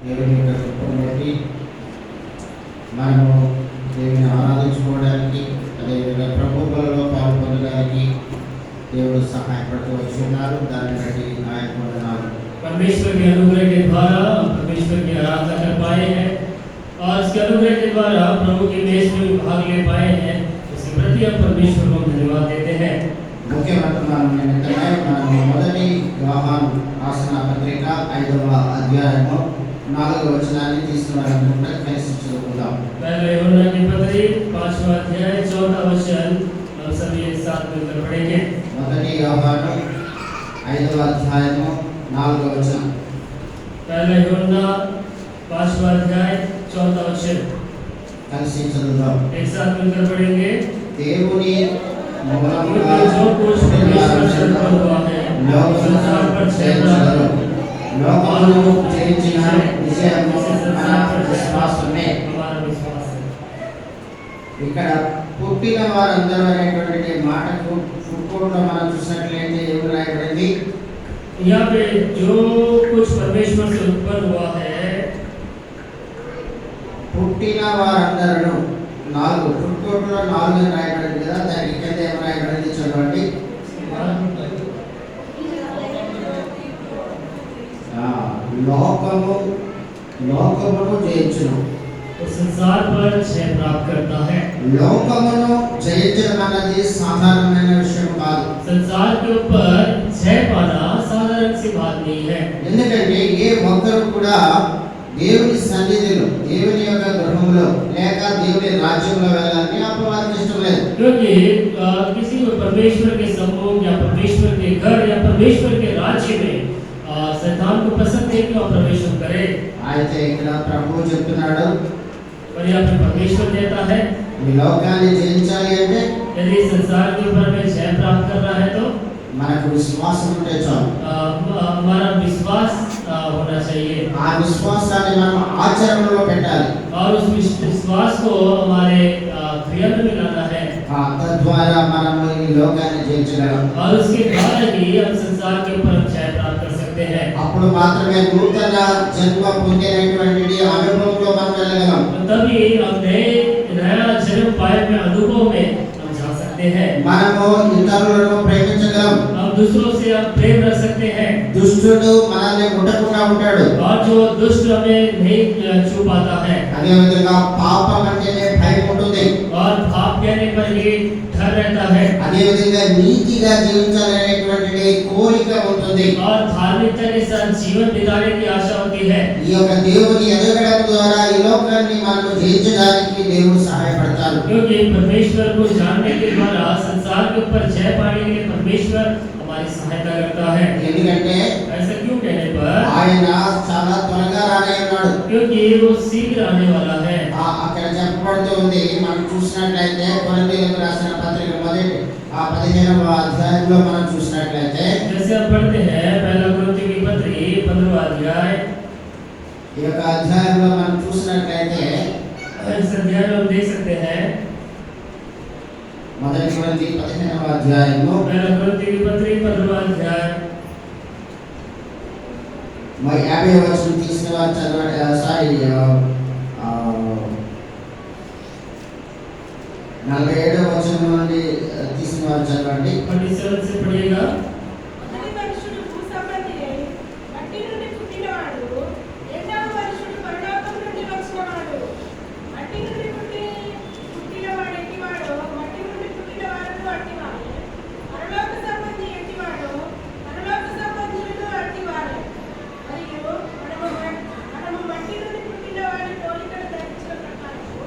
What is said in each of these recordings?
దేవుని యొక్క కృపను బట్టి మనము దేవుని ఆరాధించుకోవడానికి, అదేవిధంగా ప్రభువులలో పాల్పొందడానికి దేవుడు సహాయపడుతూ వచ్చి ఉన్నారు. దాన్ని బట్టి ఆయన వందనాలు. परमेश्वर के अनुग्रह के द्वारा परमेश्वर की आराधना कर पाए हैं और इसके अनुग्रह के द्वारा प्रभु के देश में भाग ले पाए हैं। इसके प्रति हम परमेश्वर को धन्यवाद देते हैं। ముఖ్య వర్తమానం నిమిత్తమై మనము మొదటి యోహాను రాసిన పత్రిక 5వ అధ్యాయము 4వ వచనాన్ని తీసుకున్నారనుకుంటే కలిసి చదువుకుందాం. पहले यूहन्ना की पत्री 5वां अध्याय 4वां वचन हम सभी एक साथ मिलकर पढ़ेंगे। మొదటి యోహాను 5వ అధ్యాయము 4వ వచనం. पहले यूहन्ना 5वां अध्याय 4वां वचन కలిసి చదువుదాం. एक साथ मिलकर पढ़ेंगे। దేవుని మూలముగా जो कुछ परमेश्वर से उत्पन्न हुआ है संसार पर జయించగలరు. లోకమును జయించిన విజయము మన విశ్వాసమే. हमारा विश्वास है। ఇక్కడ పుట్టిన వారందరూ అనేటువంటి మాటకు ఫుట్‌కోడ్లో మనం చూసినట్లయితే ఏమి రాయబడింది? यहाँ पे जो कुछ परमेश्वर से उत्पन्न हुआ है, పుట్టిన వారందరూ 4 ఫుట్‌కోడ్లో 4 రాయబడింది కదా, దానికి కింద ఏమి రాయబడింది చదవండి. లోకమును జయించును. तो संसार पर जय प्राप्त करता है। లోకమును జయించడం అనేది సాధారణమైన విషయం కాదు. संसार के ऊपर जय पाना साधारण सी बात नहीं है। ఎందుకంటే ఏ ఒక్కరు కూడా దేవుని సన్నిధిలో, దేవుని యొక్క గృహంలో లేక దేవుని రాజ్యంలో వెళ్ళాలని అపవాదికి ఇష్టం లేదు. क्योंकि किसी को परमेश्वर के सम्मुख या परमेश्वर के घर या परमेश्वर के राज्य में शैतान को पसंद नहीं कि वह प्रवेश करे। అయితే ఇక్కడ ప్రభువు చెప్తున్నాడు, और यहाँ पे परमेश्वर देता है ఈ లోకాన్ని జయించాలి అంటే यदि संसार के ऊपर में जय प्राप्त करना है तो మనకు విశ్వాసం ఉంటే చాలు. हमारा विश्वास होना चाहिए ఆ విశ్వాసాన్ని మనం ఆచరణలో పెట్టాలి. और उस विश्वास को हमारे क्रिया में लाना है। తద్వారా మనము ఈ లోకాన్ని జయించగలం. और उसके द्वारा ही हम संसार के ऊपर जय प्राप्त कर सकते हैं। అప్పుడు మాత్రమే నూతన జన్మ పొందినటువంటి అనుభవంలో మనం వెళ్ళగలం. तभी हम नया जन्म पाए हुए अनुभव में हम जा सकते हैं। మనము ఇతరులను ప్రేమించగలం. हम दूसरों से हम प्रेम रख सकते हैं। దుష్టుడు మనల్ని ముట్టకుండా ఉంటాడు. और जो दुष्ट हमें नहीं छू पाता है। అదే విధంగా పాపం అంటేనే భయం ఉంటుంది. और पाप कहने पर ही डर रहता है। అదే విధంగా నీతిగా జీవించాలనేటువంటి కోరిక ఉంటుంది. और धार्मिकता के साथ जीवन बिताने की आशा होती है। ఈ యొక్క దేవుని ఎదగడం ద్వారా ఈ లోకాన్ని మనం జయించడానికి దేవుడు సహాయపడతారు. क्योंकि परमेश्वर को जानने के द्वारा संसार के ऊपर जय पाने के लिए परमेश्वर हमारी सहायता करता है। ఎందుకంటే ऐसा क्यों कहने पर? ఆయన చాలా త్వరగా రానేఉన్నాడు. क्योंकि वो शीघ्र आने वाला है। అక్కడ చెప్పబడుతూ ఉంది, మనం చూసినట్లయితే కొరింథీయులకు రాసిన పత్రిక మొదటి 15వ అధ్యాయంలో మనం చూసినట్లయితే जैसे हम पढ़ते हैं पहला कोरिन्थियों की पत्री 15वां अध्याय, ఈ యొక్క అధ్యాయంలో మనం చూసినట్లయితే इस अध्याय में हम देख सकते हैं మొదటి కొరింథీ 15వ అధ్యాయము पहला कोरिन्थियों की पत्री 15वां अध्याय 50వ వచనం తీసుకుని వారు చదవండి. 47వ వచనం నుండి తీసుకుని వారు చదవండి. 47 से पढ़िएगा। మొదటి మనుషుడు భూ సంబంధియై మట్టి నుండి పుట్టినవాడు, రెండవ మనుషుడు పరలోకం నుండి వచ్చినవాడు. మట్టి నుండి పుట్టినవాడు ఎట్టివాడో మట్టి నుండి పుట్టినవాడు అట్టివాడే. పరలోక సంబంధి ఎట్టివాడో పరలోక సంబంధులు అట్టివారే. మరియు మనము మట్టి నుండి పుట్టినవాడి పోలికను ధరించిన ప్రకారము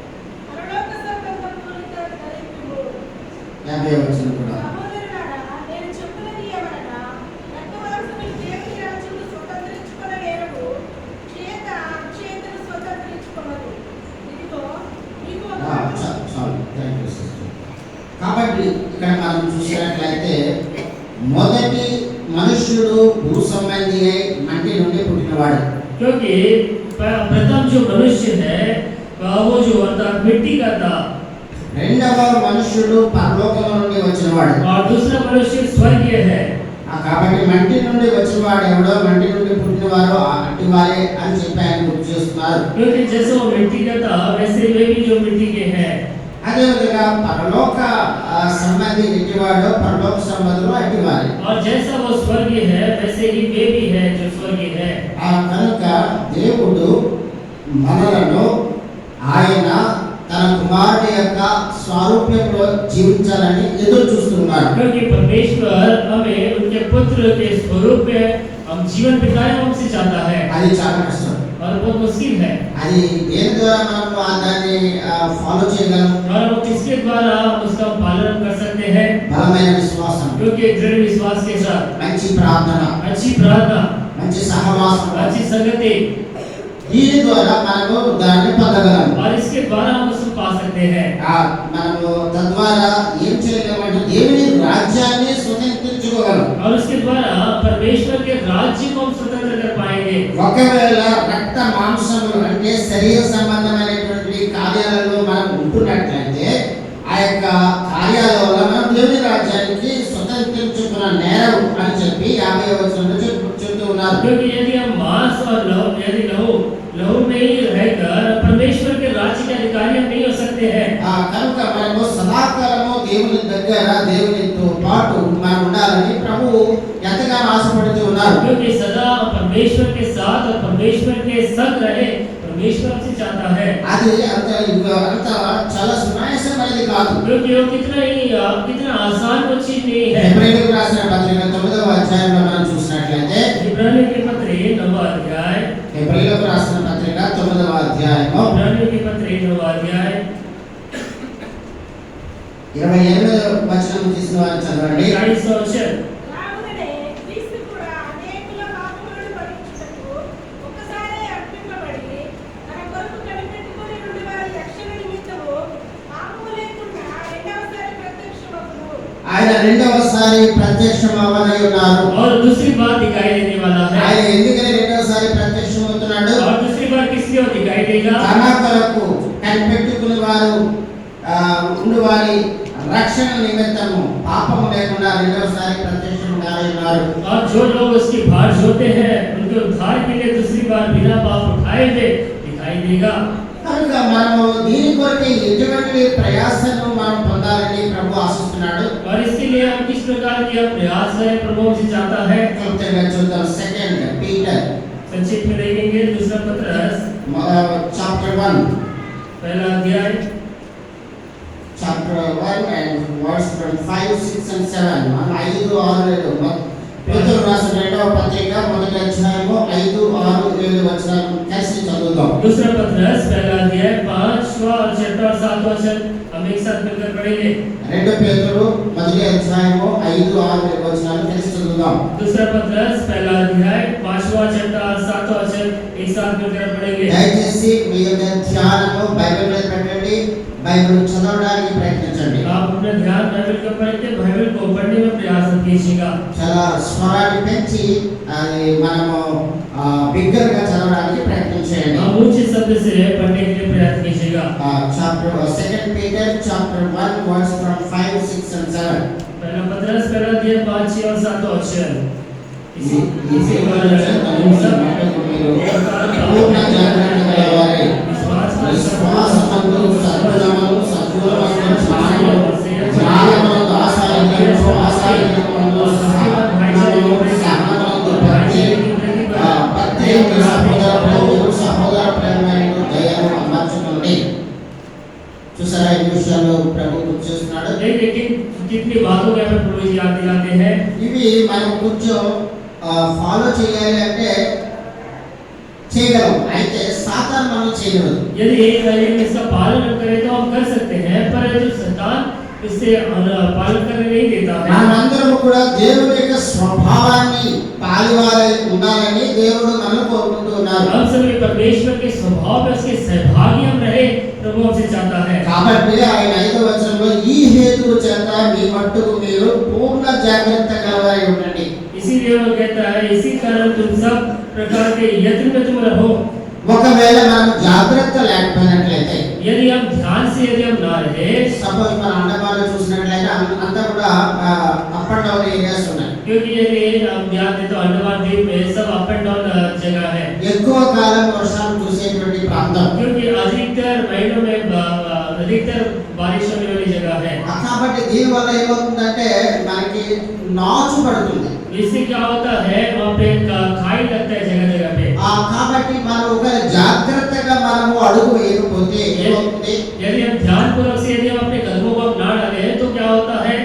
పరలోక సంబంధం పోలిక ధరించుము. 50వ వచనం కూడా సహోదరులారా, నేను చెప్పున్నది ఏమనగా, రక్తమాంసములు దేవుని రాజ్యమును స్వతంత్రించుకొనలేరవు, చేత అక్షేతను స్వతంత్రించుకొనరు. ఇదిగో మీకు ఒక కాబట్టి ఇక్కడ మనం చూసినట్లయితే మొదటి మనుష్యుడు భూ సంబంధి అయి మట్టి నుండి పుట్టినవాడు. क्योंकि प्रथम जो मनुष्य है वो जो अर्थात मिट्टी का था, రెండవ మనుష్యుడు పరలోకం నుండి వచ్చినవాడు. और दूसरा मनुष्य स्वर्गीय है। ఆ కాబట్టి మంటి నుండి వచ్చిన వాడు ఎవడో మంటి నుండి పుట్టిన వారు అట్టి వారే అని చెప్పి ఆయన గుర్తు చేస్తున్నారు. क्योंकि जैसे वो मिट्टी का था वैसे वे भी जो मिट्टी के हैं। అదే విధంగా పరలోక సంబంధి ఎట్టివాడో పరలోక సంబంధులు అట్టివారే. और जैसा वो स्वर्गीय है वैसे ही वे भी है जो स्वर्गीय है। కనుక దేవుడు మనలను ఆయన తన కుమారుడి యొక్క స్వరూపంలో జీవించాలని ఎదురు చూస్తున్నాడు. क्योंकि परमेश्वर हमें उनके पुत्र के स्वरूप में हम जीवन बिताएं हमसे चाहता है। అది చాలా కష్టం. और बहुत मुश्किल है। అది దేని ద్వారా మనం దాన్ని ఫాలో చేయగలం? और वो किसके द्वारा हम उसका पालन कर सकते हैं? బలమైన విశ్వాసం, क्योंकि दृढ़ विश्वास के साथ, మంచి ప్రార్థన, अच्छी प्रार्थना, మంచి సహవాసం, अच्छी संगति, దీని ద్వారా మనము దాన్ని పొందగలం. और इसके द्वारा हम उसको पा सकते हैं। మనము తద్వారా ఏం చేయగలమంటే దేవుని రాజ్యాన్ని స్వతంత్రించుకోగలం. और उसके द्वारा परमेश्वर के राज्य को हम स्वतंत्र कर पाएंगे। ఒకవేళ రక్త మాంసములు అంటే శరీర సంబంధమైనటువంటి కార్యాలలో మనం ఉంటున్నట్లయితే ఆ యొక్క కార్యాల వల్ల మనం దేవుని రాజ్యానికి స్వతంత్రించుకున్న నేరం అని చెప్పి 50వ వచనంలో చెప్తూ ఉన్నారు. क्योंकि यदि हम मांस और लहू में ही रहकर परमेश्वर के राज्य के अधिकारी हम नहीं हो सकते हैं। కనుక మనము సదాకాలము దేవుని దగ్గర దేవునితో పాటు మనం ఉండాలని ప్రభువు ఎంతగానో ఆశపడుతూ ఉన్నారు. क्योंकि सदा परमेश्वर के साथ और परमेश्वर के संग रहे परमेश्वर हमसे चाहता है। అది అంత చాలా సునాయాసమైనది కాదు. क्योंकि वो कितना आसान वो चीज नहीं है। హెబ్రీయులకు రాసిన పత్రిక 9వ అధ్యాయంలో మనం చూసినట్లయితే इब्रानियों के पत्री 9वां अध्याय, హెబ్రీయులకు రాసిన పత్రిక 9వ అధ్యాయము इब्रानियों के पत्री 9वां अध्याय 28వ వచనం తీసుకుని వారు చదవండి. 40 वचन। రాముడనే క్రీస్తు కూడా అనేకుల పాపములను భరించుటకు ఒక్కసారే అర్పింపబడి తన కొరకు కనిపెట్టుకొని నుండి వారి రక్షణ నిమిత్తము పాపము లేకుండా రెండవసారి ప్రత్యక్షమగును. ఆయన రెండవసారి ప్రత్యక్షమవనై ఉన్నారు. और दूसरी बात दिखाई देने वाला है। ఆయన ఎందుకని రెండవసారి ప్రత్యక్షమవుతున్నాడు? और दूसरी बात किसकी ओर दिखाई देगा? తన కొరకు కనిపెట్టుకుని వారు ఉండు వారి రక్షణ నిమిత్తము పాపము లేకుండా రెండవసారి ప్రత్యక్షంగా ఉన్నారు. और जो लोग उसकी भार जोते हैं उनके उद्धार के लिए दूसरी बार बिना पाप उठाए हुए दिखाई देगा। కనుక మనము దీని కొరకు ఎటువంటి ప్రయాసను మనం పొందాలని ప్రభు ఆశిస్తున్నాడు. और इसके लिए हम किस प्रकार की प्रयास है प्रभु हमसे चाहता है? క్లుప్తంగా చూద్దాం. 2 పీటర్ संक्षिप्त में देखेंगे दूसरा पत्रस చాప్టర్ 1 पहला अध्याय chapter 1 and verse from 5, 6 and 7. మనం 5, 6, 7 పేతురు రాసిన రెండవ పత్రిక మొదటి అధ్యాయము 5, 6, 7 వచనాలు కలిసి చదువుదాం. दूसरा पत्रस पहला अध्याय 5वां और 6वां और 7वां वचन हम एक साथ मिलकर पढ़ेंगे। రెండు పేతురు మొదటి అధ్యాయము 5, 6, 7 వచనాలు కలిసి చదువుదాం. दूसरा पत्रस पहला अध्याय 5वां 6वां और 7वां वचन एक साथ मिलकर पढ़ेंगे। దయచేసి మీ యొక్క ధ్యానము బైబిల్ మీద పెట్టండి. బైబిల్ చదవడానికి ప్రయత్నించండి. आप अपना ध्यान बाइबल के ऊपर रखते बाइबल को पढ़ने में प्रयास कीजिएगा। చాలా స్వరాన్ని పెంచి అది మనము బిగ్గరగా చదవడానికి ప్రయత్నం చేయండి. आप ऊंचे शब्द से पढ़ने के लिए प्रयास कीजिएगा। Chapter 2 Peter chapter 1 verse from 5, 6 and 7. पहला पत्रस पहला अध्याय 5, 6 और 7वां वचन इसी पर पूर्ण जागृति कलवारे विश्वास मंदु सद्गुणमनु सद्गुणमनु ಜ್ಞಾನಮನು ಆಸಾರಿಗಳನ್ನು ಸಹನಮನು ಪ್ರತ್ಯೇಕ సహోదర ప్రేమను దయను అమర్చుకోండి. చూసారా ఈ విషయాల్లో ప్రభు గుర్తు చేస్తున్నాడు. कितनी बातों में हमें प्रभु जी याद दिलाते हैं। ఇవి మనం కొంచెం ఫాలో చేయాలి అంటే చేయగలం, అయితే సాతాను మనం చేయగలదు. यदि इसका पालन करें तो हम कर सकते हैं, पर जो शैतान इससे पालन करने नहीं देता है। మనమందరం కూడా దేవుని యొక్క స్వభావాన్ని పాలివారై ఉండాలని దేవుడు మనల్ని కోరుకుంటూ ఉన్నారు. हम सभी परमेश्वर के स्वभाव में उसके सहभागी हम रहे प्रभु हमसे चाहता है। కాబట్టి ఆయన 5వ వచనంలో ఈ హేతువు చేత మీ మట్టుకు మీరు పూర్ణ జాగ్రత్త కలవారై ఉండండి. इसीलिए वो कहता है इसी कारण तुम सब प्रकार के यत्न में तुम रहो। ఒకవేళ మనం జాగ్రత్త లేకపోయినట్లయితే, यदि हम ध्यान से यदि हम ना रहे, సపోజ్ మన అండమాన్లో చూసినట్లయితే అంతా కూడా అప్ అండ్ డౌన్ ఏరియాస్ ఉన్నాయి. क्योंकि ये हम जानते तो अंडमान द्वीप में सब अप एंड डाउन जगह है, ఎక్కువ కాలం వర్షాలు చూసేటువంటి ప్రాంతం. क्योंकि अधिकतर महीनों में अधिकतर बारिश होने वाली जगह है। కాబట్టి దీని వల్ల ఏమవుతుందంటే మనకి నాచు పడుతుంది. इससे क्या होता है, वहाँ पे खाई लगता है जगह जगह पे। కాబట్టి మనం ఒక జాగ్రత్తగా మనము అడుగు వేయకపోతే ఏమవుతుంది, यदि हम ध्यानपूर्वक से यदि हम अपने कदमों को ना डालें तो क्या होता है,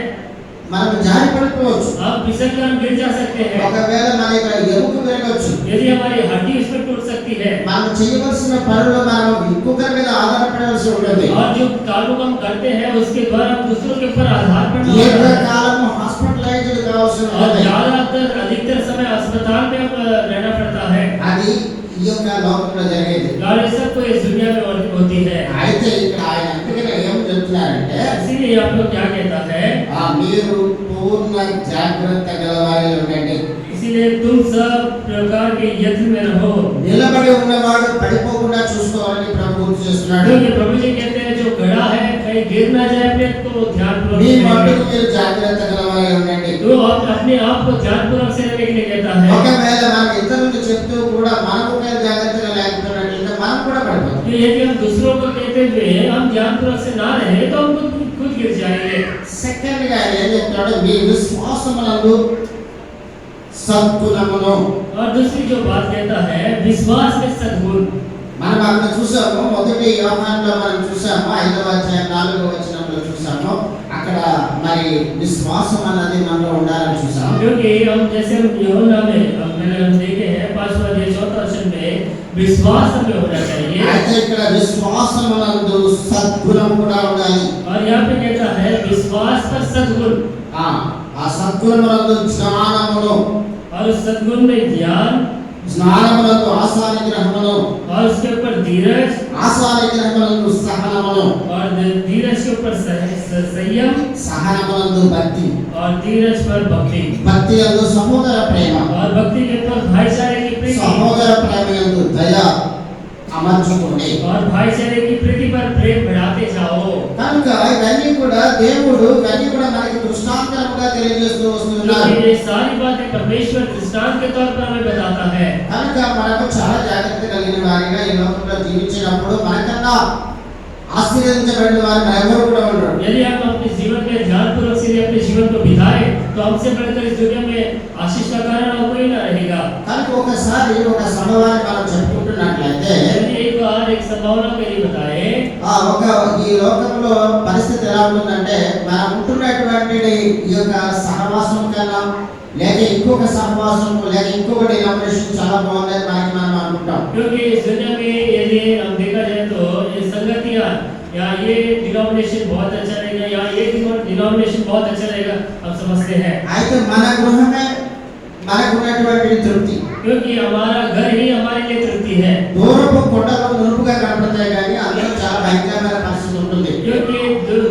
మనం జారి పడిపోవచ్చు. आप फिसल कर हम गिर जा सकते हैं, ఒకవేళ మన ఇక్కడ ఎముక విరగొచ్చు. यदि हमारी हड्डी उसमें टूट सकती है, మనం చేయవలసిన పనులు మనం ఇంకొకరి మీద ఆధారపడవలసి ఉంటుంది. और जो कार्यों हम करते हैं उसके द्वारा हम दूसरों के ऊपर आधार पड़ना होता है, దీర్ఘకాలం హాస్పిటలైజ్డ్ కావాల్సి और ఉంటుంది. ज्यादातर अधिकतर समय अस्पताल में हम रहना पड़ता है, అది ఈ యొక్క లోకంలో జరిగేది. और ये सब तो इस दुनिया में होती है। అయితే ఇక్కడ ఆయన అందుకనే ఏం చెప్తున్నారంటే, इसीलिए आप लोग क्या कहता है, మీరు పూర్ణ జాగ్రత్త గలవారై ఉండండి. इसीलिए तुम सब प्रकार के यत्न में रहो, నిలబడి ఉన్నవాడు పడిపోకుండా చూసుకోవాలని ప్రభు గుర్తు చేస్తున్నాడు. क्योंकि प्रभु जी कहते हैं जो खड़ा है कहीं गिर ना जाए अपने को ध्यानपूर्वक మీ से మట్టుకు रहे। మీరు జాగ్రత్త గలవారై ఉండండి. तो आप अपने आप को ध्यानपूर्वक से रहने के लिए कहता है, ఒకవేళ మనం ఇతరులకు చెప్తూ కూడా మనకు ఒకవేళ జాగ్రత్తగా లేకపోయినట్లయితే మనం కూడా పడిపోతాం. कि यदि हम दूसरों को कहते हुए हम ध्यानपूर्वक से ना रहे तो हम खुद गिर जाएंगे। సెకండ్ గా ఆయన ఏం చెప్తాడు, మీ విశ్వాసమునందు సద్గుణమును. और दूसरी जो बात कहता है, विश्वास में सद्गुण। మనం అక్కడ చూసాము, మొదటి యోహానులో మనం చూసాము, 5వ అధ్యాయం 4వ వచనంలో చూసాము. అక్కడ మరి విశ్వాసం అన్నది మనలో ఉండాలని చూసాము. क्योंकि हम जैसे यूहन्ना में मैंने हम देखे हैं 5वां अध्याय 4वां वचन में विश्वास हमें होना चाहिए, అయితే ఇక్కడ విశ్వాసమునందు సద్గుణం కూడా ఉండాలి. और यहाँ पे कहता है विश्वास पर सद्गुण, ఆ సద్గుణమునందు జ్ఞానమును, और उस सद्गुण में ज्ञान, జ్ఞానమునందు ఆశా నిగ్రహమును, और उसके ऊपर धीरज, ఆశా నిగ్రహమునందు సహనమును, और धीरज के ऊपर संयम, సహనమునందు భక్తి, और धीरज पर भक्ति, భక్తి యందు సహోదర ప్రేమ, और भक्ति के ऊपर भाईचारे की प्रीति, సహోదర ప్రేమ యందు దయ అమర్చుకోండి. और भाईचारे की प्रीति पर प्रेम बढ़ाते जाओ। కనుక ఇవన్నీ కూడా దేవుడు ఇవన్నీ కూడా మనకి దృష్టాంతముగా తెలియజేస్తూ వస్తున్నారు. ये सारी बातें परमेश्वर दृष्टांत के तौर पर हमें बताता है। కనుక మనకు చాలా జాగ్రత్త కలిగిన వారిగా ఈ లోకంలో జీవించినప్పుడు మనకన్నా ఆశీర్వదించబడిన వారు ఎవరు కూడా ఉండరు. यदि हम अपने जीवन में ध्यानपूर्वक से अपने जीवन को बिताए तो हमसे बढ़कर इस दुनिया में आशीष का कारण और कोई ना रहेगा। కనుక ఒకసారి ఒక సంభవాన్ని మనం చెప్పుకుంటున్నట్లయితే, यदि एक बार एक संभावना मेरी बताए, ఒక ఈ లోకంలో పరిస్థితి ఎలా ఉంటుందంటే, మనం ఉంటున్నటువంటి ఈ యొక్క సహవాసం కన్నా లేక ఇంకొక సహవాసం లేక ఇంకొక డినామినేషన్ చాలా బాగుందని మనకి మనం అనుకుంటాం. क्योंकि इस दुनिया में यदि हम देखा जाए तो ये संगतियां या ये डिनोमिनेशन बहुत अच्छा रहेगा या ये डिनोमिनेशन बहुत अच्छा रहेगा हम समझते हैं, అయితే మన గృహమే మనకు ఉన్నటువంటి తృప్తి. क्योंकि हमारा घर ही हमारे लिए तृप्ति है। దూరపు కొండలు నునుపుగా కనపడతాయి కానీ అందులో చాలా భయంకరమైన పరిస్థితి ఉంటుంది. क्योंकि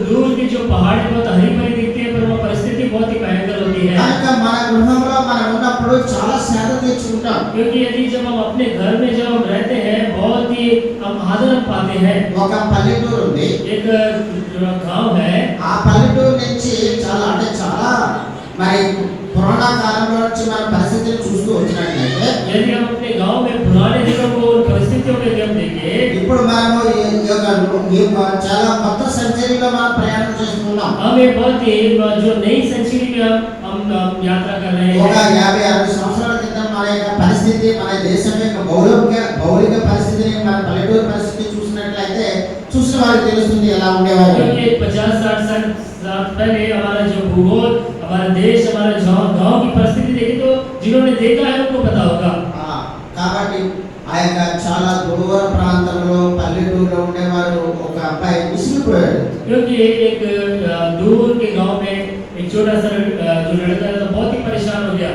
दूर की जो पहाड़ी बहुत हरी भरी दिखती है पर वो परिस्थिति बहुत ही भयंकर होती है। కనుక మన గృహంలో మనం ఉన్నప్పుడు చాలా శ్రద్ధ తెచ్చుకుంటాం. क्योंकि यदि जब हम अपने घर में जब हम रहते हैं बहुत ही हम आदर पाते हैं। ఒక పల్లెటూరు ఉంది, एक गांव है, ఆ పల్లెటూరు నుంచి చాలా మరి పురాణ కాలంలో నుంచి మన పరిస్థితిని చూస్తూ వచ్చినట్లయితే, यदि हम अपने गांव में पुराने दिनों को उन परिस्थितियों में हम देखें, ఇప్పుడు మనము ఈ యొక్క చాలా కొత్త సెంచరీలో మనం ప్రయాణం చేస్తున్నాం. हम एक बहुत ही जो नई सेंचुरी में हम यात्रा कर रहे ఒక हैं। 50-60 సంవత్సరాల క్రితం మన యొక్క పరిస్థితి, మన దేశం యొక్క భౌగోళిక పరిస్థితిని, మన పల్లెటూరు పరిస్థితి చూసినట్లయితే చూసిన వారికి తెలుస్తుంది ఎలా ఉండేవారు. क्योंकि 50-60 साल पहले हमारा जो भूगोल, हमारा देश, हमारा गांव की परिस्थिति देखी तो जिन्होंने देखा है उनको पता होगा। కాబట్టి ఆ యొక్క చాలా దూర ప్రాంతంలో పల్లెటూరులో ఉండేవారు ఒక అబ్బాయి విసిగిపోయాడు. क्योंकि एक दूर के गांव में एक छोटा सा जो लड़का था बहुत ही परेशान हो गया।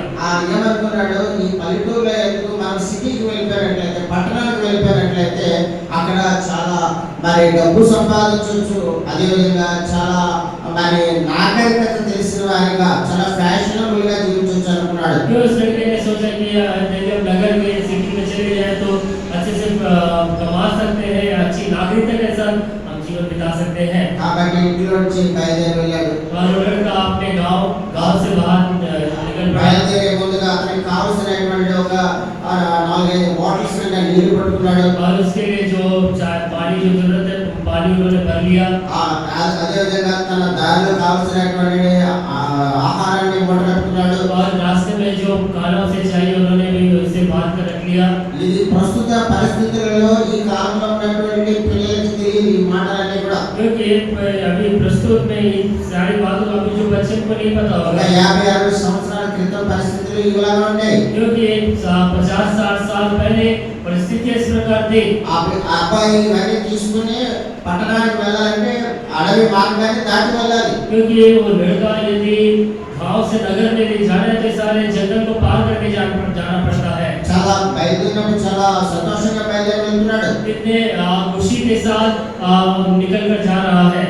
ఏమనుకున్నాడు, ఈ పల్లెటూరులో ఎందుకు మనం సిటీకి వెళ్ళిపోయినట్లయితే, పట్టణానికి వెళ్ళిపోయినట్లయితే అక్కడ చాలా మరి డబ్బు సంపాదించవచ్చు, అదేవిధంగా చాలా మరి నాగరికత తెలిసిన వారిగా చాలా ఫ్యాషనబుల్ గా జీవించవచ్చు అనుకున్నాడు. क्यों उस लड़के ने सोचा कि यदि हम नगर में सिटी में चले जाए तो अच्छे से कमा सकते हैं, अच्छी नागरिकता के साथ हम जीवन बिता सकते हैं। కాబట్టి ఇంట్లో నుంచి బయలుదేరి వెళ్ళాడు. और वो लड़का अपने गांव गांव से बाहर निकल पड़ा బయలుదేరే ముందుగా అతనికి కావాల్సినటువంటి ఒక 4-5 బాటిల్స్ నిండా నీళ్లు పట్టుకున్నాడు. और उसके लिए जो पानी जो जरूरत है पानी उन्होंने भर लिया అదే విధంగా తన దారిలో కావాల్సినటువంటి ఆహారాన్ని మూటగట్టుకున్నాడు. और रास्ते में जो खाना से चाहिए उन्होंने भी उसे बांध कर रख लिया। ఇది ప్రస్తుత పరిస్థితులలో ఈ కాలంలో ఉన్నటువంటి పిల్లలకి తెలియదు ఈ మాటలన్నీ కూడా. क्योंकि अभी प्रस्तुत में इन सारी बातों का अभी जो बच्चे को नहीं पता ఒక होगा 50-60 సంవత్సరాల క్రితం పరిస్థితులు ఇలాగా ఉన్నాయి. क्योंकि 50-60 साल पहले परिस्थिति इस प्रकार थी। ఆ అబ్బాయి ఇవన్నీ తీసుకుని పట్టణానికి వెళ్ళాలంటే అడవి మార్గాన్ని దాటి వెళ్ళాలి. क्योंकि वो लड़का यदि गांव से नगर में भी जाना तो सारे जंगल को पार करके जाना पड़ता है। చాలా బయలుదేరినప్పుడు చాలా సంతోషంగా బయలుదేరి వెళ్తున్నాడు. कितने खुशी के साथ निकल कर जा रहा है।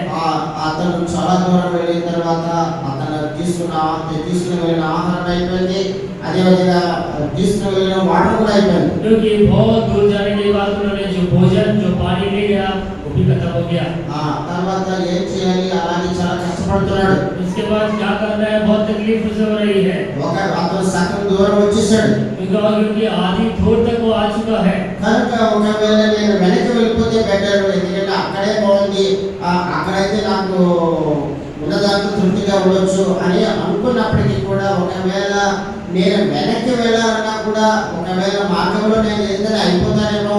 అతను చాలా దూరం వెళ్ళిన తర్వాత అతను తీసుకుని వెళ్ళిన ఆహారం అయిపోయింది. అదే విధంగా తీసుకుని వెళ్ళిన వాటర్ కూడా అయిపోయింది. क्योंकि बहुत दूर जाने के बाद उन्होंने जो भोजन जो पानी ले गया वो भी खत्म हो गया। తర్వాత ఏం చేయాలి అలాగే చాలా కష్టపడుతున్నాడు. उसके बाद क्या करना है बहुत तकलीफ उसे हो रही है। అతను సగం దూరం వచ్చేసాడు. क्योंकि आधी दूर तक वो आ चुका है। కనుక ఒకవేళ నేను వెనక్కి వెళ్ళిపోతే బెటర్, ఎందుకంటే అక్కడే బాగుంది, అక్కడైతే నాకు ఉన్నదాంతో తృప్తిగా ఉండొచ్చు అని అనుకున్నప్పటికీ కూడా ఒకవేళ నేను వెనక్కి వెళ్ళాలన్నా కూడా ఒకవేళ మార్గంలో నేను ఏదైనా అయిపోతానేమో,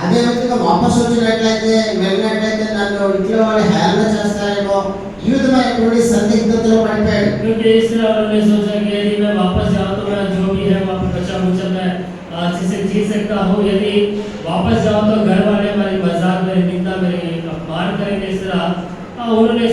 అదే విధంగా వాపసు వచ్చినట్లయితే వెళ్ళినట్లయితే నన్ను ఇంట్లో వాళ్ళు హేళన చేస్తారేమో, ఈ విధమైనటువంటి సందిగ్ధతలో పడిపోయాడు. क्योंकि इस तरह उन्होंने सोचा कि यदि मैं वापस जाऊं तो मैं जो भी है वहाँ पे बचा मुझे मैं अच्छे से जी सकता हूँ। यदि वापस जाऊं तो घर वाले हमारी मजाक मेरी निंदा मेरी अपमान करेंगे। इस तरह उन्होंने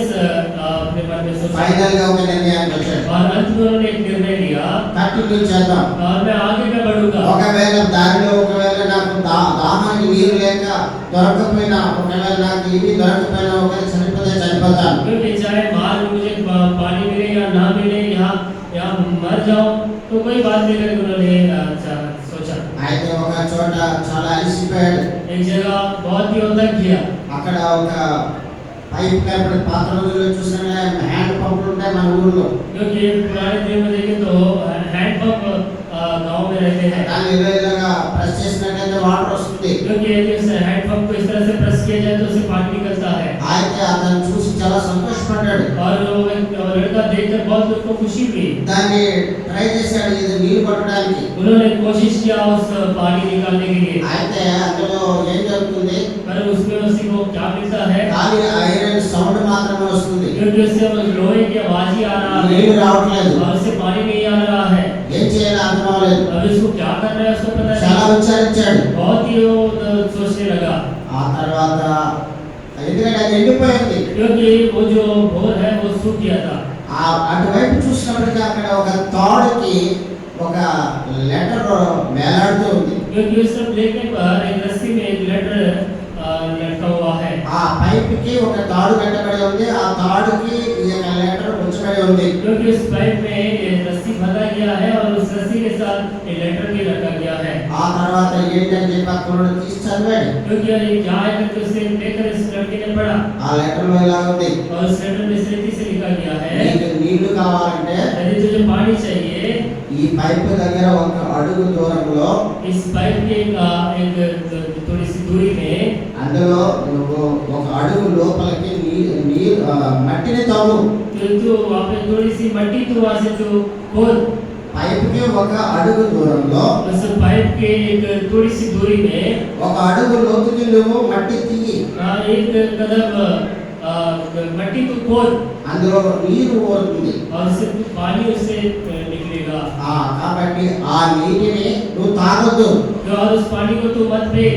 अपने मन में सोचा ఫైనల్ గా ఒక నిర్ణయానికి వచ్చాడు. और अंत में उन्होंने एक निर्णय लिया కంటిన్యూ చేద్దాం. और मैं आगे मैं बढ़ूंगा। ఒకవేళ దారిలో ఒకవేళ నాకు దాహానికి నీరు లేక దొరకపోయినా, ఒకవేళ నాకు ఇవి దొరకపోయినా, ఒకవేళ చనిపోతే చనిపోతాను. क्योंकि चाहे मार्ग मुझे पानी मिले या ना मिले या मर जाऊं तो कोई बात नहीं करके उन्होंने सोचा। అయితే ఒక చోట చాలా అలసిపోయాడు. एक जगह बहुत ही थक गया। అక్కడ ఒక పైప్ కనపడి పాత రోజుల్లో చూసిన హ్యాండ్ పంపులు ఉంటాయి మన ఊర్లో. क्योंकि पुराने दिन में देखें तो हैंड पंप गांव में रहते हैं। దాన్ని ఇలాగా ప్రెస్ చేసినట్లయితే వాటర్ వస్తుంది. क्योंकि यदि उस हैंड पंप को इस तरह से प्रेस किया जाए तो उससे पानी निकलता है। అయితే అతను చూసి చాలా సంతోషపడ్డాడు. और वो लड़का देखकर बहुत उसको खुशी हुई। దాన్ని ట్రై చేశాడు ఇది నీళ్లు పట్టడానికి. उन्होंने कोशिश किया उस पानी निकालने के लिए। అయితే అందులో ఏం జరుగుతుంది, पर उसमें उसी को क्या मिलता है, ఖాళీ ఐరన్ సౌండ్ మాత్రమే వస్తుంది. क्योंकि उससे वो लोहे की आवाज ही आ रहा है నీళ్లు రావట్లేదు. और उससे पानी नहीं आ रहा है। ఏం చేయాలో అర్థం అవ్వలేదు. अब इसको क्या करना है उसको पता చాలా नहीं। విచారించాడు. बहुत ही वो सोचने लगा। ఆ తర్వాత ఎందుకంటే అది ఎండిపోయింది. क्योंकि वो जो भोर है वो सूख गया था। అటువైపు చూసినప్పటికీ అక్కడ ఒక తాడుకి ఒక లెటర్ వేలాడుతూ ఉంది. क्योंकि उस तरफ देखने पर एक रस्सी में एक लेटर लटका हुआ है। ఆ పైప్ కి ఒక తాడు కట్టబడి ఉంది. ఆ తాడుకి ఈ యొక్క లెటర్ ఉంచబడి ఉంది. क्योंकि उस पाइप में एक रस्सी बंधा गया है और उस रस्सी के साथ एक लेटर भी रखा गया है। ఆ తర్వాత ఏంటని చెప్పి ఆ కుర్రాడు తీసి చదివాడు. क्योंकि ये क्या है करके उसे लेकर इस लड़के ने पढ़ा ఆ లెటర్ లో ఇలా ఉంది, और उस लेटर में इस रीति से लिखा गया है నీకు నీళ్లు కావాలంటే यदि तुझे पानी चाहिए ఈ పైప్ దగ్గర ఒక అడుగు దూరంలో इस पाइप के एक थोड़ी सी दूरी में అందులో నువ్వు ఒక అడుగు లోపలికి మట్టిని తవ్వు. तो वहाँ पे थोड़ी सी मट्टी तो वहाँ से जो खोद పైప్ కి ఒక అడుగు దూరంలో उस पाइप के एक थोड़ी सी दूरी में ఒక అడుగు లోతుకి నువ్వు మట్టి తీయి. एक कदम मट्टी को खोद అందులో నీరు ఊరుతుంది. और उससे पानी उससे निकलेगा। కాబట్టి ఆ నీటిని నువ్వు తాగొద్దు. और उस पानी को तू मत पी।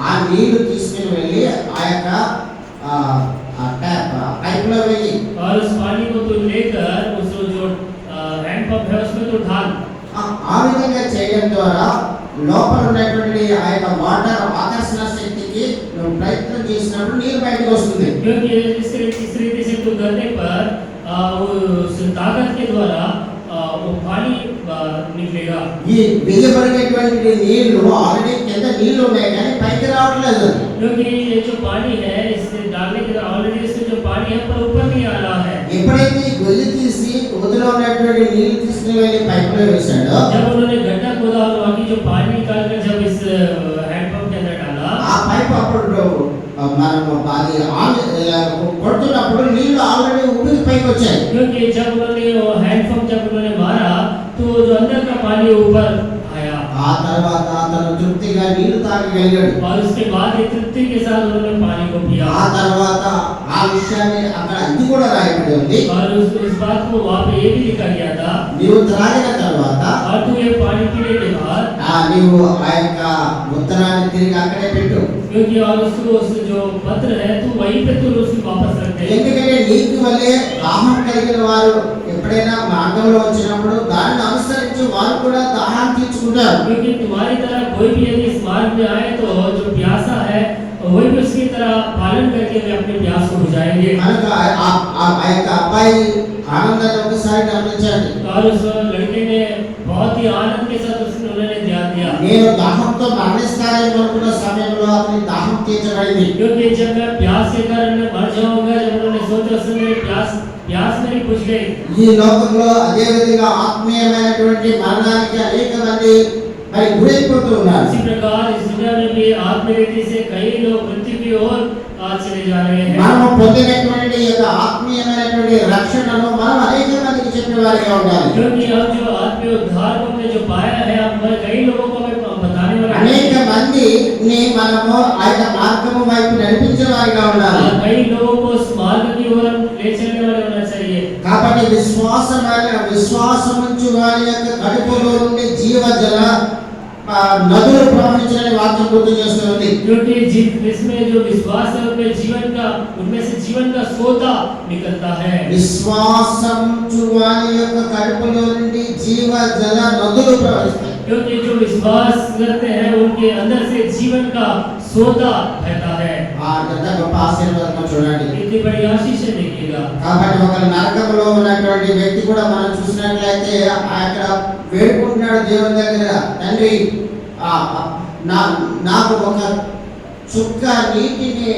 ఆ నీళ్లు తీసుకుని వెళ్ళి ఆ యొక్క పైప్ లో వెళ్ళి और उस पानी को तू लेकर उस जो हैंड पंप है उसमें तू ढाल। ఆ విధంగా చేయడం ద్వారా లోపల ఉన్నటువంటి ఆ యొక్క వాటర్ ఆకర్షణ శక్తికి నువ్వు ప్రయత్నం చేసినప్పుడు నీరు బయటకు వస్తుంది. क्योंकि इस रीति से तू करने पर उस ताकत के द्वारा वो पानी निकलेगा। ఈ వెయ్యబడినటువంటి నీళ్లు ఆల్రెడీ కింద నీళ్లు ఉన్నాయి కానీ పైకి రావట్లేదు. क्योंकि ये जो पानी है इससे डालने के ऑलरेडी इसमें जो पानी है पर ऊपर नहीं आ रहा है। ఎప్పుడైతే ఈ గొయ్యి తీసి గొయ్యిలో ఉన్నటువంటి నీళ్లు తీసుకుని వెళ్ళి పైపులో వేశాడో, जब उन्होंने गड्ढा खोदा और वहाँ की जो पानी निकाल कर जब इस हैंडपंप के अंदर डाला, ఆ పైపు అప్పుడు మనము అది ఆన్ కొడుతున్నప్పుడు నీళ్లు ఆల్రెడీ ఉబ్బికి పైకి వచ్చాయి. क्योंकि जब उन्होंने वो हैंडपंप जब उन्होंने मारा तो जो अंदर का पानी ऊपर आया ఆ తర్వాత అతను తృప్తిగా నీళ్లు తాగగలిగాడు. और उसके बाद ये तृप्ति के साथ उन्होंने पानी को पिया। ఆ తర్వాత ఆ విషయాన్ని అక్కడ ఇది కూడా రాయబడి ఉంది. और इस बात को वहाँ पे ये भी लिखा गया था, నీవు త్రాగిన తర్వాత और तू ये पानी पीने के बाद నీవు ఆ యొక్క ఉత్తరాన్ని తిరిగి అక్కడే పెట్టు. क्योंकि और उसको उस जो पत्र है तू वहीं पे तू उसको वापस रख दे। ఎందుకంటే నీకు వల్లే దాహం కలిగిన వారు ఎప్పుడైనా మార్గంలో వచ్చినప్పుడు దాన్ని అనుసరించి వారు కూడా దాహాన్ని తీర్చుకుంటారు. क्योंकि तुम्हारी तरह कोई भी यदि इस मार्ग में आए तो जो प्यासा है वही भी उसकी तरह पालन करके वे अपने प्यास को बुझाएंगे। కనుక ఆ యొక్క అబ్బాయి ఆనందాన్ని ఒకసారి గమనించండి. और उस लड़के ने बहुत ही आनंद के साथ उन्होंने ध्यान दिया, నేను దాహంతో మరణిస్తానేమో అనుకున్న సమయంలో అతని దాహం తీర్చబడింది. क्योंकि जब मैं प्यास के कारण मैं मर जाऊंगा, जब उन्होंने सोचा उस समय प्यास मेरी बुझ गई। ఈ లోకంలో అదే విధంగా ఆత్మీయమైనటువంటి మరణానికి అనేక మంది మరి గురైపోతూ ఉన్నారు. इसी प्रकार इस दुनिया में भी आत्मरीति से कई लोग मृत्यु की ओर चले जा रहे हैं। మనము పొందినటువంటి ఈ యొక్క ఆత్మీయమైనటువంటి రక్షణను మనం అనేక మందికి చెప్పేవారిగా ఉండాలి. क्योंकि हम जो आत्मीय उद्धार को हमने जो पाया है, हम कई लोगों को हमें बताने वाले అనేక మందిని మనము ఆ యొక్క మార్గము వైపు నడిపించే వారిగా ఉండాలి. कई लोगों को उस मार्ग की ओर हम ले चलने वाले होना चाहिए। కాబట్టి విశ్వాసముంచు వారి యొక్క కడుపులో నుండి జీవజల నదులు ప్రవహించిన వాక్యం గుర్తు చేస్తుంది. क्योंकि जिसमें जो विश्वास है उनमें से जीवन का सोता निकलता है। విశ్వాసముంచు వారి యొక్క కడుపులో నుండి జీవజల నదులు ప్రవహిస్తాయి. क्योंकि जो विश्वास करते हैं उनके अंदर से जीवन का सोता बहता है। ఆ ఎంత గొప్ప ఆశీర్వాదం చూడండి. इतनी बड़ी आशीष है, देखिएगा। కాబట్టి ఒక నరకంలో ఉన్నటువంటి వ్యక్తి కూడా మనం చూసినట్లయితే అక్కడ వేడుకుంటున్నాడు దేవుని దగ్గర, తండ్రి నాకు ఒక చుక్క నీటిని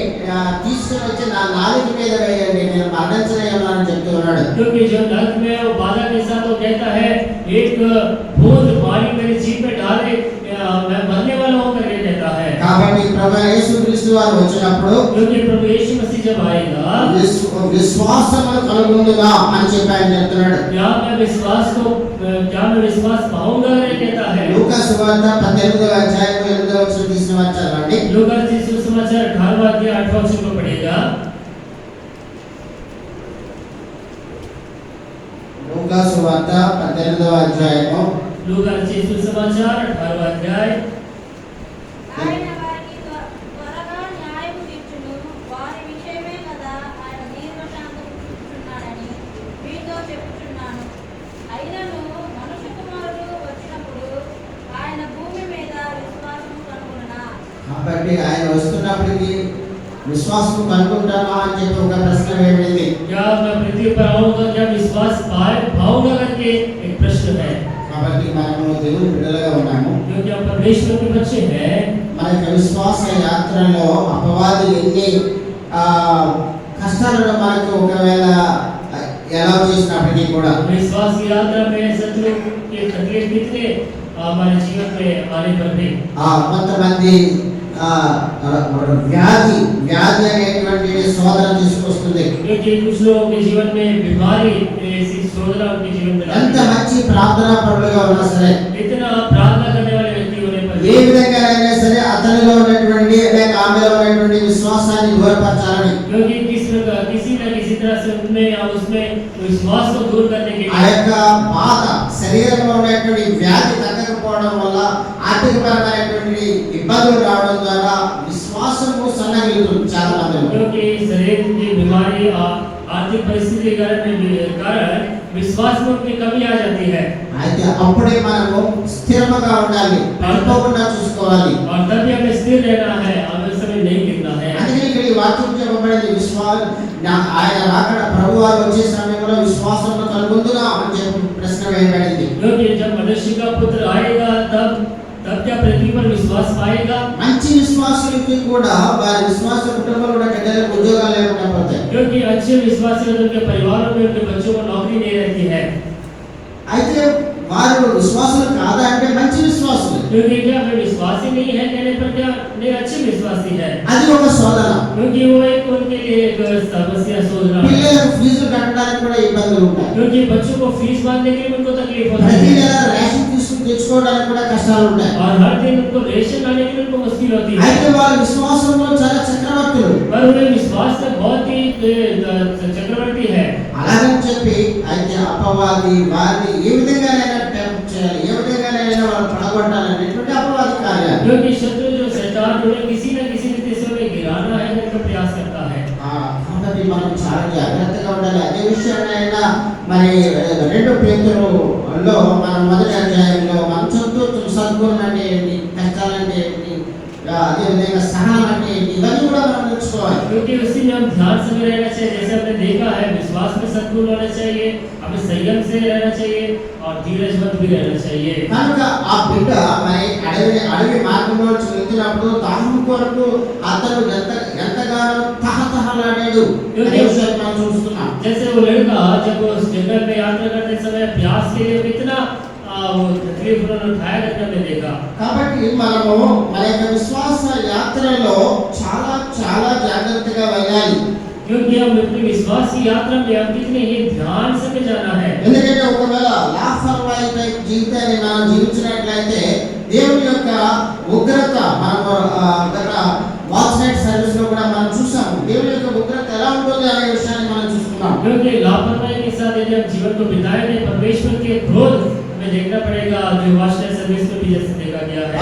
తీసుకుని వచ్చి నా నాలుక మీద వేయండి, నేను మరణించలేను అని చెప్తూ ఉన్నాడు. क्योंकि जब नरक में वो बाधा के साथ वो कहता है एक बूंद पानी मेरी जीभ में डाले, मैं मरने वाला हूं करके कहता है। కాబట్టి ప్రభువైన యేసుక్రీస్తు వారు వచ్చినప్పుడు क्योंकि प्रभु यीशु मसीह जब आएगा, విశ్వాసమును కలుగునుగా అని చెప్పి ఆయన చెప్తున్నాడు. क्या मैं विश्वास पाऊंगा करके कहता है। లూకా సువార్త 18వ అధ్యాయం 8వ వచనం తీసిన వారు చదవండి. लूका सुसमाचार 18वां अध्याय 8वां वचन को पढ़िएगा। లూకా సువార్త 18వ అధ్యాయము लूका सुसमाचार 18वां अध्याय। ఆయన వారికి త్వరగా న్యాయము తీర్చును, వారి విషయమే కదా ఆయన దీర్ఘశాంతము చూపుచున్నాడని మీతో చెప్పుచున్నాను. అయినను మనుష్య కుమారుడు వచ్చినప్పుడు ఆయన భూమి మీద విశ్వాసము కనుగొనునా? కాబట్టి ఆయన వస్తున్నప్పటికీ విశ్వాసం కనుకుంటామా అని చెప్పి ఒక ప్రశ్న వేయబడింది. क्या मैं पृथ्वी पर आऊंगा, क्या विश्वास पाऊंगा करके एक प्रश्न है। కాబట్టి మనము దేవుని బిడ్డలుగా ఉన్నాము. क्योंकि हम परमेश्वर के बच्चे हैं। మన యొక్క విశ్వాస యాత్రలో అపవాది ఎన్ని కష్టాలను మనకు ఒకవేళ ఎలా చేసినప్పటికీ కూడా विश्वास की यात्रा में शत्रु के तकलीफ कितने हमारे जीवन में आने पर भी కొంతమంది వ్యాధి అనేటువంటి శోధన తీసుకొస్తుంది. क्योंकि कुछ लोगों के जीवन में बीमारी ऐसी शोधना उनके जीवन में ఎంత लाती है। మంచి ప్రార్థనా పరులుగా ఉన్నా సరే, इतना प्रार्थना करने वाले व्यक्ति होने पर ఏ విధంగా అయినా సరే అతనిలో ఉన్నటువంటి లేక ఆమెలో ఉన్నటువంటి విశ్వాసాన్ని దూరపరచాలని, क्योंकि किसी न किसी तरह से उनमें या उसमें विश्वास को दूर करने के ఆ యొక్క బాధ శరీరంలో ఉన్నటువంటి వ్యాధి తగ్గకపోవడం వల్ల ఆర్థికపరమైనటువంటి ఇబ్బందులు రావడం ద్వారా విశ్వాసము సన్నగిలుతుంది చాలా మందిలో. क्योंकि शरीर की बीमारी और आर्थिक परिस्थिति के कारण विश्वास में उनकी कमी आ जाती है। అయితే అప్పుడే మనము స్థిరంగా ఉండాలి, పడిపోకుండా చూసుకోవాలి. और तभी हमें स्थिर रहना है, हमें समय नहीं गिरना है। అందుకే ఇక్కడ ఈ వాక్యం చెప్పబడింది, ఆయన రాకడ ప్రభువారు వచ్చే సమయంలో విశ్వాసంలో కలుగుతుందా అని చెప్పి ప్రశ్న వేయబడింది. क्योंकि जब मनुष्य का पुत्र आएगा तब तब क्या पृथ्वी पर विश्वास पाएगा? మంచి విశ్వాసులకి కూడా వారి విశ్వాస కుటుంబంలో కూడా గడ్డలకు ఉద్యోగాలు లేకుండా పోతాయి. क्योंकि अच्छे विश्वासी लोग उनके परिवारों में उनके बच्चों को नौकरी नहीं रहती है। అయితే వారు విశ్వాసులు కాదా అంటే మంచి విశ్వాసులు. क्योंकि क्या वे विश्वासी नहीं है कहने पर क्या नहीं अच्छे विश्वासी है, అది ఒక శోధన. क्योंकि वो एक उनके लिए एक समस्या सोच रहा है। పిల్లలకు ఫీజు కట్టడానికి కూడా ఇబ్బందులు ఉంటాయి. क्योंकि बच्चों को फीस बांधने के लिए उनको तकलीफ होती ప్రతి है నెల రేషన్ తీసుకుని తెచ్చుకోవడానికి కూడా కష్టాలు ఉంటాయి. और हर दिन उनको रेशन लाने के लिए उनको मुश्किल होती है। అయితే వాళ్ళ విశ్వాసంలో చాలా చక్రవర్తులు. पर वे विश्वास से बहुत ही चक्रवर्ती है। అలాగని చెప్పి అయితే అపవాది వారిని ఏ విధంగానైనా టెంప్ట్ చేయాలి, ఏ విధంగానైనా వాళ్ళు పడగొట్టాలనేటువంటి అపవాది కార్యాలు. क्योंकि शत्रु जो शैतान उन्हें किसी न किसी रीति से उन्हें गिराना है का प्रयास करता है। కాబట్టి మనం చాలా జాగ్రత్తగా ఉండాలి. అదే విషయాన్నైనా మరి 2 పేతురులో మనం మొదటి అధ్యాయంలో మనం చూస్తూ సద్గుణం అంటే ఏంటి, కష్టాలంటే ఏంటి, అదే విధంగా సహనం అంటే ఏంటి, ఇవన్నీ కూడా మనం నేర్చుకోవాలి. क्योंकि उसी में हम ध्यान से भी रहना चाहिए, जैसे हमने देखा है विश्वास में सद्गुण होना चाहिए, हमें संयम से रहना चाहिए और धीरजवंत भी रहना चाहिए। కనుక ఆ బిడ్డ మరి అడవి మార్గంలో వెళ్తున్నప్పుడు దాహం కొరకు అతను ఎంతగానో తహతహలాడాడు అనే విషయాన్ని మనం చూస్తున్నాం. जैसे वो लड़का जब वो जंगल में यात्रा करते समय प्यास के लिए कितना वो तकलीफ उन्होंने उठाया करके हमने देखा। కాబట్టి మనము మన యొక్క విశ్వాస యాత్రలో చాలా చాలా జాగ్రత్తగా వెళ్ళాలి. क्योंकि हम अपनी विश्वास की यात्रा में हम कितने ही ध्यान से हमें जाना है। ఎందుకంటే ఒకవేళ లాఫర్వాయి టైప్ జీవితాన్ని మనం జీవించినట్లయితే దేవుని యొక్క ఉగ్రత మనము గత వాచ్ నైట్ సర్వీస్ లో కూడా మనం చూసాము. దేవుని యొక్క ఉగ్రత ఎలా ఉంటుంది అనే విషయాన్ని మనం చూస్తున్నాం. क्योंकि लापरवाही के साथ यदि हम जीवन को बिताएंगे परमेश्वर के क्रोध में देखना पड़ेगा, जो वाच नाइट सर्विस में भी जैसे देखा गया है।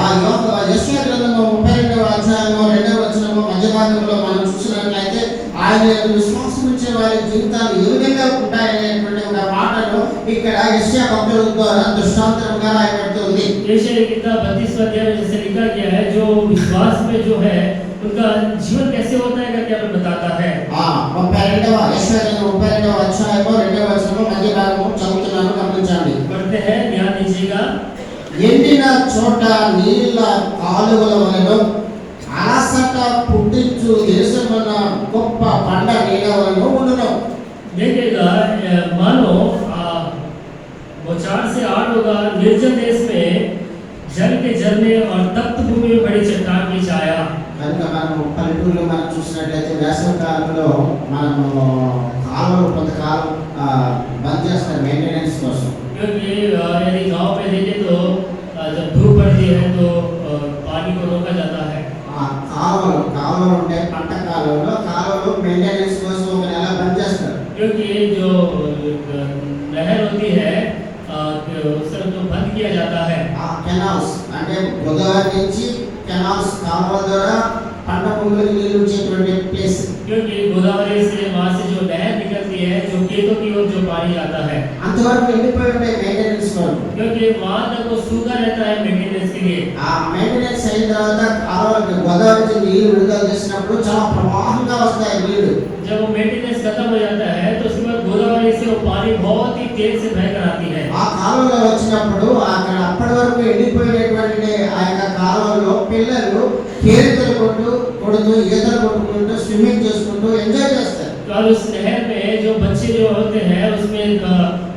యెషయా గ్రంథము 32వ అధ్యాయము 2వ వచనము మధ్య భాగంలో మనం చూసినట్లయితే ఆయన యొక్క విశ్వాసం ఉంచే వారి జీవితాలు ఏ విధంగా ఉంటాయనేటువంటి ఒక మాటను ఇక్కడ యెషయా భక్తుల ద్వారా దృష్టాంతంగా రాయబడుతుంది. यशायाह की किताब 32वां अध्याय में जैसे लिखा गया है, जो विश्वास में जो है उनका जीवन कैसे होता है करके हमें बताता है। 32వ యెషయా గ్రంథం 32వ అధ్యాయము 2వ వచనము మధ్య భాగము చదువుతున్నాను, గమనించండి. पढ़ते हैं, ध्यान दीजिएगा। ఎండిన చోట నీళ్ళ కాలువల వలెను అలసట పుట్టించు దేశమున గొప్ప పంట నీళ్ళ వలెను ఉండును. देखिएगा मानो बौछार से आड़ होगा, निर्जन देश में जल के जलने और तप्त भूमि में बड़ी चट्टान की छाया। కనుక మనము పల్లెటూరులో మనం చూసినట్లయితే వేసవి కాలంలో మనము కాలువలు కొంతకాలం బంద్ చేస్తారు మెయింటెనెన్స్ కోసం. क्योंकि यदि गांव में देखें तो जब धूप पड़ती है तो पानी को रोका जाता है। కాలువలు ఉంటాయి, పంట కాలువలు మెయింటెనెన్స్ కోసం ఒక నెల బంద్ చేస్తారు. क्योंकि जो नहर होती है उसको तो बंद किया जाता है। కెనాల్స్ అంటే గోదావరి నుంచి కెనాల్స్ కాలువల ద్వారా పంట భూములకు నీళ్లు వచ్చేటువంటి ప్లేస్. क्योंकि गोदावरी से वहां से जो नहर निकलती है जो खेतों की ओर जो पानी आता है, అంతవరకు ఎండిపోయి ఉంటాయి మెయింటెనెన్స్ కొరకు. क्योंकि वहां तक वो सूखा रहता है मेंटेनेंस के लिए। ఆ మెయింటెనెన్స్ అయిన తర్వాత కాలువలకు గోదావరి నుంచి నీళ్లు విడుదల చేసినప్పుడు చాలా ప్రవాహంగా వస్తాయి నీళ్లు. जब वो मेंटेनेंस खत्म हो जाता है तो उसके बाद गोदावरी से वो पानी बहुत ही तेज से बहकर आती है। ఆ కాలువలో వచ్చినప్పుడు అక్కడ అప్పటి వరకు ఎండిపోయినటువంటి ఆ యొక్క కాలువలో పిల్లలు కేరింతలు కొడుతూ ఈతలు కొట్టుకుంటూ స్విమ్మింగ్ చేసుకుంటూ ఎంజాయ్ చేస్తారు. और उस नहर में जो बच्चे जो होते हैं उसमें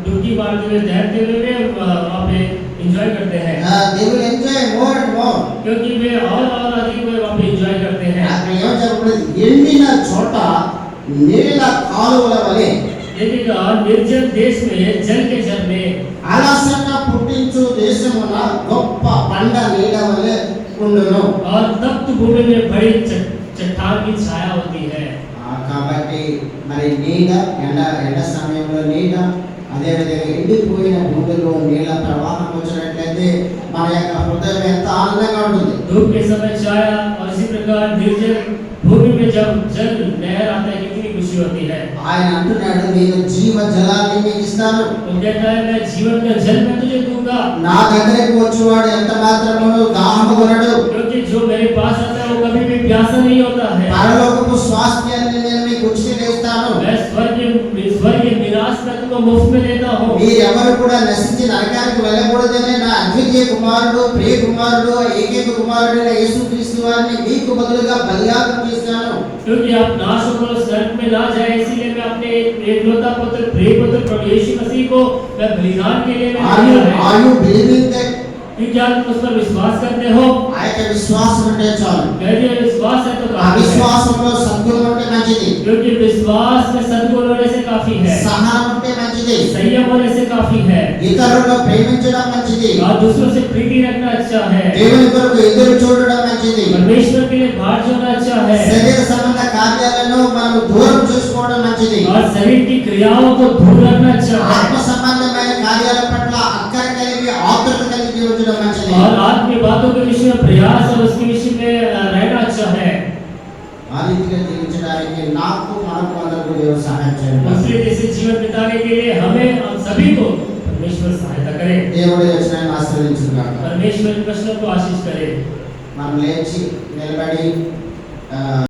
डुबकी मारते हुए तैरते हुए वहाँ पे एंजॉय करते हैं। they will enjoy more and more. क्योंकि वे और अधिक वहाँ पे एंजॉय करते हैं। అక్కడ ఏం చెప్పబడింది, ఎండిన చోట నీళ్ళ కాలువల వలె देखिएगा निर्जन देश में जल के झरने, అలసట పుట్టించు దేశమున గొప్ప పంట నీడ వలె ఉండును. और तप्त भूमि में बड़ी चट्टान की छाया होती है। కాబట్టి మరి నీడ ఎండ సమయంలో నీడ, అదేవిధంగా ఎండిపోయిన భూమిలో నీళ్ళ ప్రవాహం వచ్చినట్లయితే మన యొక్క హృదయం ఎంత ఆనందంగా ఉంటుంది. धूप के समय छाया और इसी प्रकार निर्जन भूमि में जब जल नहर आता है कितनी खुशी होती है। ఆయన అంటున్నాడు, నేను జీవ జలాన్ని మీకు ఇస్తాను. वो कहता है मैं जीवन का जल मैं तुझे दूंगा। నా దగ్గరికి వచ్చేవాడు ఎంత మాత్రము దాహము కొనడు. क्योंकि जो मेरे पास आता है वो कभी भी प्यासा नहीं होता है। పరలోకపు స్వాస్థ్యాన్ని నేను మీకు ఉచితంగా ఇస్తాను. मैं स्वर्ग मिरास में तुमको को मुफ्त में देता हूँ। మీరెవరు కూడా నశించి నరకానికి వెళ్ళకూడదనే నా అద్వితీయ కుమారుడు, ప్రియ కుమారుడు, ఏకైక కుమారుడైన యేసుక్రీస్తు వారిని మీకు బదులుగా బలియాగం చేశాను. क्योंकि आप नाश होकर उस नरक में ना जाए, इसीलिए मैं अपने एकलौता पुत्र, प्रिय पुत्र प्रभु यीशु मसीह को मैं बलिदान के लिए मैं Are दिया है। you believing that? क्या तुम उस पर विश्वास करते हो? ఆ యొక్క విశ్వాసం ఉంటే చాలు. यदि विश्वास है तो ఆ काफी है, విశ్వాసంలో సద్గుణం ఉంటే మంచిది, क्योंकि विश्वास में सद्गुण होने से काफी है, సహనం ఉంటే మంచిది, संयम होने से काफी है, ఇతరులను ప్రేమించడం మంచిది, और दूसरों से प्रीति रखना अच्छा है, దేవుని కొరకు ఎదురు చూడడం మంచిది, परमेश्वर के लिए बाट जोड़ना अच्छा है, శరీర సంబంధ కార్యాలను మనం దూరం చూసుకోవడం మంచిది, और शरीर की क्रियाओं को दूर रखना अच्छा है, ఆత్మ సంబంధమైన కార్యాల పట్ల అక్కర కలిగి ఆతృత కలిగి ఉండడం మంచిది. और आत्मीय बातों के विषय में प्रयास और उसके विषय में रहना अच्छा है। ఆ రీతిగా జీవించడానికి నాకు మనకు అందరికీ దేవుడు సహాయం చేయండి. दूसरे जैसे जीवन बिताने के लिए हमें हम सभी को परमेश्वर सहायता करे, దేవుడి వచనాన్ని ఆశీర్వదించుగాక. परमेश्वर इन वचनों को आशीष करे। మనం లేచి నిలబడి